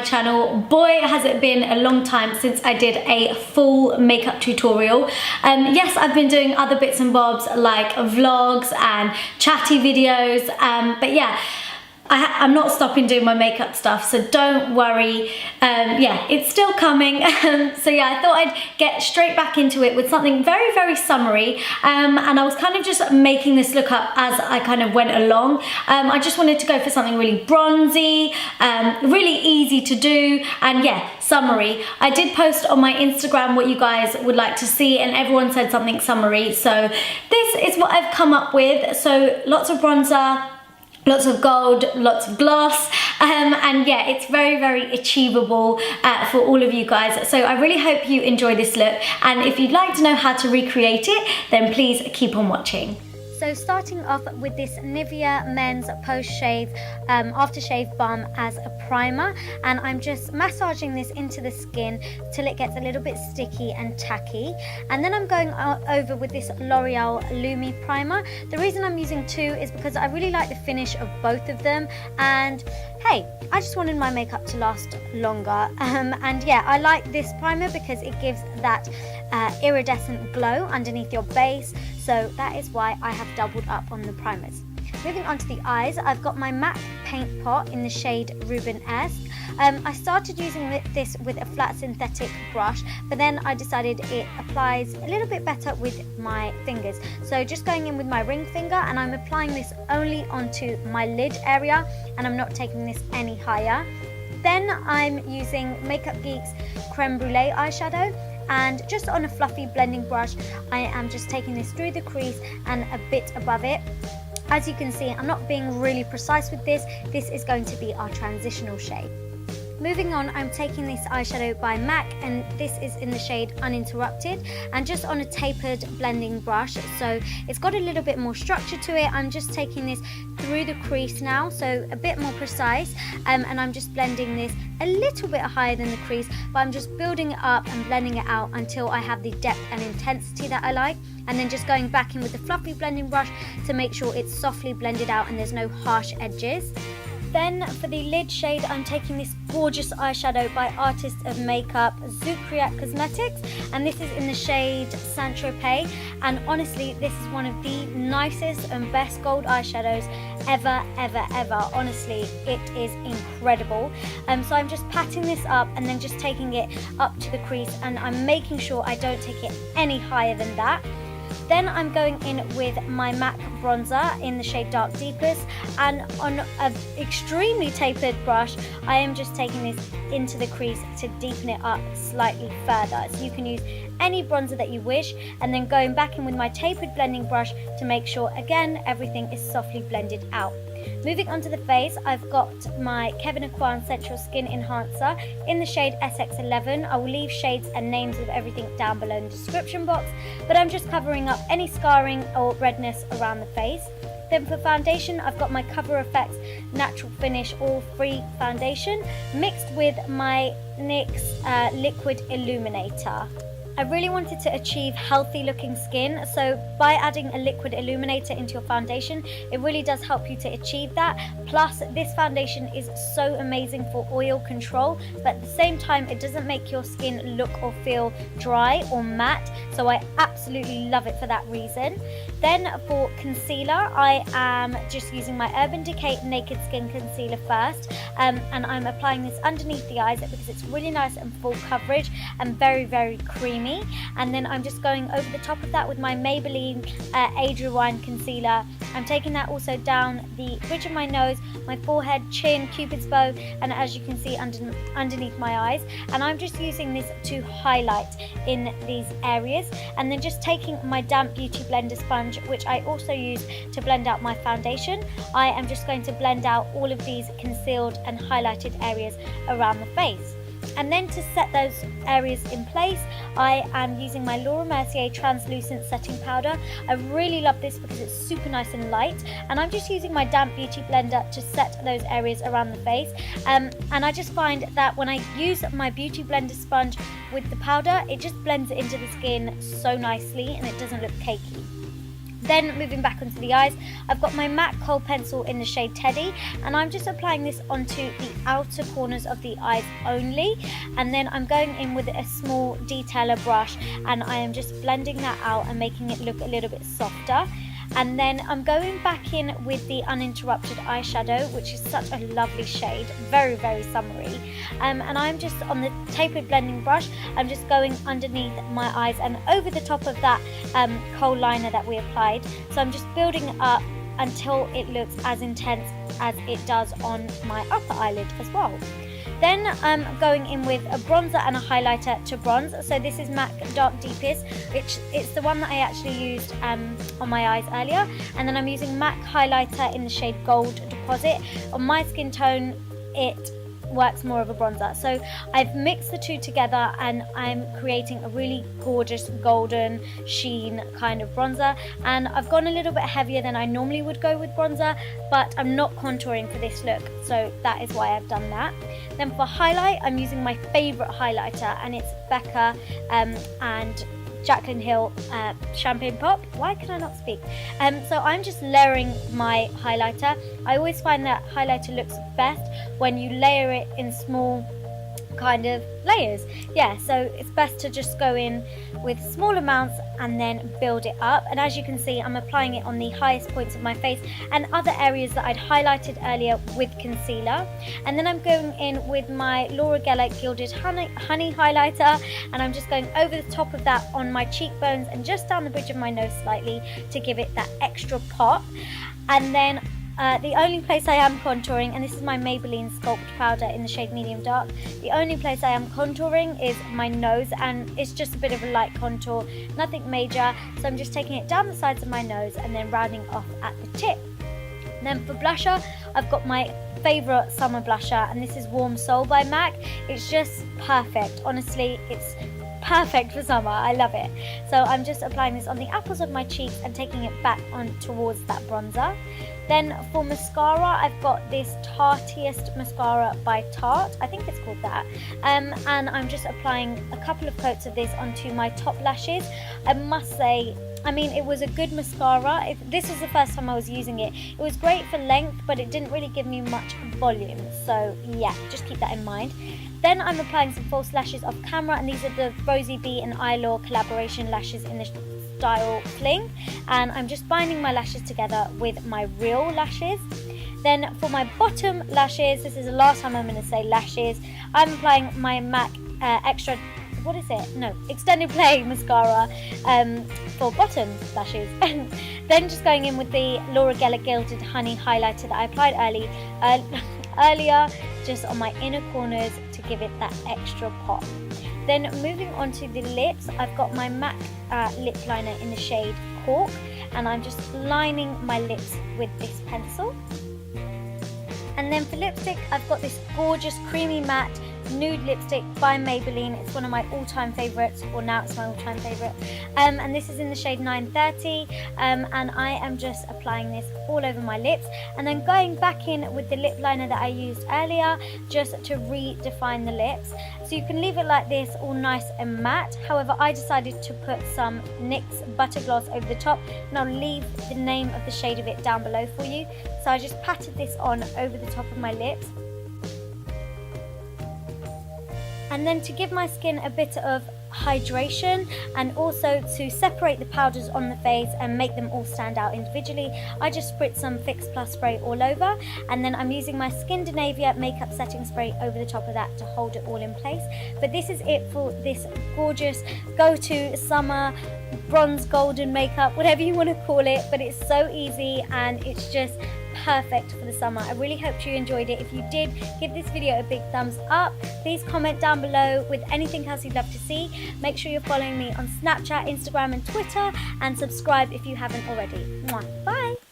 channel. Boy, has it been a long time since I did a full makeup tutorial. Yes, I've been doing other bits and bobs like vlogs and chatty videos, but yeah, I'm not stopping doing my makeup stuff, so don't worry. Yeah, it's still coming. So yeah, I thought I'd get straight back into it with something very, very summery. And I was kind of just making this look up as I kind of went along. I just wanted to go for something really bronzy, really easy to do, and yeah, summery. I did post on my Instagram what you guys would like to see, and everyone said something summery. So this is what I've come up with. So lots of bronzer, lots of gold, lots of gloss, and yeah, it's very, very achievable for all of you guys. So I really hope you enjoy this look, and if you'd like to know how to recreate it, then please keep on watching. So starting off with this Nivea Men's Post-Shave Aftershave Balm as a primer, and I'm just massaging this into the skin till it gets a little bit sticky and tacky. And then I'm going over with this L'Oreal Lumi primer. The reason I'm using two is because I really like the finish of both of them, and hey, I just wanted my makeup to last longer. And yeah, I like this primer because it gives that iridescent glow underneath your base, so that is why I have doubled up on the primers. Moving on to the eyes, I've got my MAC paint pot in the shade Rubenesque. I started using this with a flat synthetic brush, but then I decided it applies a little bit better with my fingers. So just going in with my ring finger, and I'm applying this only onto my lid area, and I'm not taking this any higher. Then I'm using Makeup Geek's Creme Brulee eyeshadow, and just on a fluffy blending brush, I am just taking this through the crease and a bit above it. As you can see, I'm not being really precise with this. This is going to be our transitional shade. Moving on, I'm taking this eyeshadow by MAC, and this is in the shade Uninterrupted, and just on a tapered blending brush, so it's got a little bit more structure to it. I'm just taking this through the crease now, so a bit more precise, and I'm just blending this a little bit higher than the crease, but I'm just building it up and blending it out until I have the depth and intensity that I like, and then just going back in with the fluffy blending brush to make sure it's softly blended out and there's no harsh edges. Then for the lid shade, I'm taking this gorgeous eyeshadow by Artist of Makeup Zucriat Cosmetics, and this is in the shade Saint Tropez, and honestly, this is one of the nicest and best gold eyeshadows ever. Honestly, it is incredible. So I'm just patting this up and then just taking it up to the crease, and I'm making sure I don't take it any higher than that. Then I'm going in with my MAC bronzer in the shade Dark Deepest, and on an extremely tapered brush, I am just taking this into the crease to deepen it up slightly further. So you can use any bronzer that you wish, and then going back in with my tapered blending brush to make sure, again, everything is softly blended out. Moving on to the face, I've got my Kevyn Aucoin Sensual Skin Enhancer in the shade SX11. I will leave shades and names of everything down below in the description box, but I'm just covering up any scarring or redness around the face. Then for foundation, I've got my Cover FX Natural Finish All Free Foundation mixed with my NYX Liquid Illuminator. I really wanted to achieve healthy looking skin, so by adding a liquid illuminator into your foundation, it really does help you to achieve that. Plus, this foundation is so amazing for oil control, but at the same time, it doesn't make your skin look or feel dry or matte, so I absolutely love it for that reason. Then for concealer, I am just using my Urban Decay Naked Skin Concealer first, and I'm applying this underneath the eyes because it's really nice and full coverage and very, very creamy. And then I'm just going over the top of that with my Maybelline Age Rewind Concealer. I'm taking that also down the bridge of my nose, my forehead, chin, cupid's bow, and as you can see underneath my eyes. And I'm just using this to highlight in these areas. And then just taking my damp Beauty Blender sponge, which I also use to blend out my foundation, I am just going to blend out all of these concealed and highlighted areas around the face. And then to set those areas in place, I am using my Laura Mercier Translucent Setting Powder. I really love this because it's super nice and light, and I'm just using my damp beauty blender to set those areas around the face. And I just find that when I use my beauty blender sponge with the powder, it just blends it into the skin so nicely and it doesn't look cakey. Then moving back onto the eyes, I've got my MAC kohl pencil in the shade Teddy, and I'm just applying this onto the outer corners of the eyes only, and then I'm going in with a small detailer brush and I am just blending that out and making it look a little bit softer. And then I'm going back in with the Uninterrupted eyeshadow, which is such a lovely shade, very, very summery. And I'm just on the tapered blending brush, I'm just going underneath my eyes and over the top of that kohl liner that we applied. So I'm just building it up until it looks as intense as it does on my upper eyelid as well. Then I'm going in with a bronzer and a highlighter to bronze. So this is MAC Dark Deepest, which it's the one that I actually used on my eyes earlier. And then I'm using MAC highlighter in the shade Gold Deposit. On my skin tone, it works more of a bronzer. So I've mixed the two together and I'm creating a really gorgeous golden sheen kind of bronzer, and I've gone a little bit heavier than I normally would go with bronzer, but I'm not contouring for this look, so that is why I've done that. Then for highlight, I'm using my favorite highlighter, and it's Becca and Jaclyn Hill Champagne Pop. Why can I not speak? So I'm just layering my highlighter. I always find that highlighter looks best when you layer it in small kind of layers. Yeah, so it's best to just go in with small amounts and then build it up. And as you can see, I'm applying it on the highest points of my face and other areas that I'd highlighted earlier with concealer. And then I'm going in with my Laura Geller Gilded Honey highlighter, and I'm just going over the top of that on my cheekbones and just down the bridge of my nose slightly to give it that extra pop. And then the only place I am contouring, and this is my Maybelline Sculpt powder in the shade Medium Dark, the only place I am contouring is my nose, and it's just a bit of a light contour, nothing major. So I'm just taking it down the sides of my nose and then rounding off at the tip. And then for blusher, I've got my favourite summer blusher, and this is Warm Soul by MAC. It's just perfect, honestly, it's perfect for summer. I love it. So I'm just applying this on the apples of my cheeks and taking it back on towards that bronzer. Then for mascara, I've got this Tartiest mascara by Tarte, I think it's called that, and I'm just applying a couple of coats of this onto my top lashes. I must say, I mean, it was a good mascara. This was the first time I was using it. It was great for length, but it didn't really give me much volume, so yeah, just keep that in mind. Then I'm applying some false lashes off camera, and these are the Rosie B and Eyelaw collaboration lashes in the style Fling, and I'm just binding my lashes together with my real lashes. Then for my bottom lashes, this is the last time I'm going to say lashes, I'm applying my MAC Extended Play mascara for bottom lashes. And then just going in with the Laura Geller Gilded Honey highlighter that I applied earlier, just on my inner corners to give it that extra pop. Then moving on to the lips, I've got my MAC lip liner in the shade Cork, and I'm just lining my lips with this pencil. And then for lipstick, I've got this gorgeous creamy matte nude lipstick by Maybelline. It's one of my all-time favourites, or now it's my all-time favourite, and this is in the shade 930, and I am just applying this all over my lips and then going back in with the lip liner that I used earlier just to redefine the lips. So you can leave it like this, all nice and matte. However, I decided to put some NYX Butter Gloss over the top, and I'll leave the name of the shade of it down below for you. So I just patted this on over the top of my lips. And then to give my skin a bit of hydration and also to separate the powders on the face and make them all stand out individually, I just spritz some Fix Plus spray all over, and then I'm using my Skindinavia makeup setting spray over the top of that to hold it all in place. But this is it for this gorgeous go-to summer bronze golden makeup, whatever you want to call it, but it's so easy and it's just perfect for the summer. I really hope you enjoyed it. If you did, give this video a big thumbs up. Please comment down below with anything else you'd love to see. Make sure you're following me on Snapchat, Instagram and Twitter, and subscribe if you haven't already. Mwah. Bye!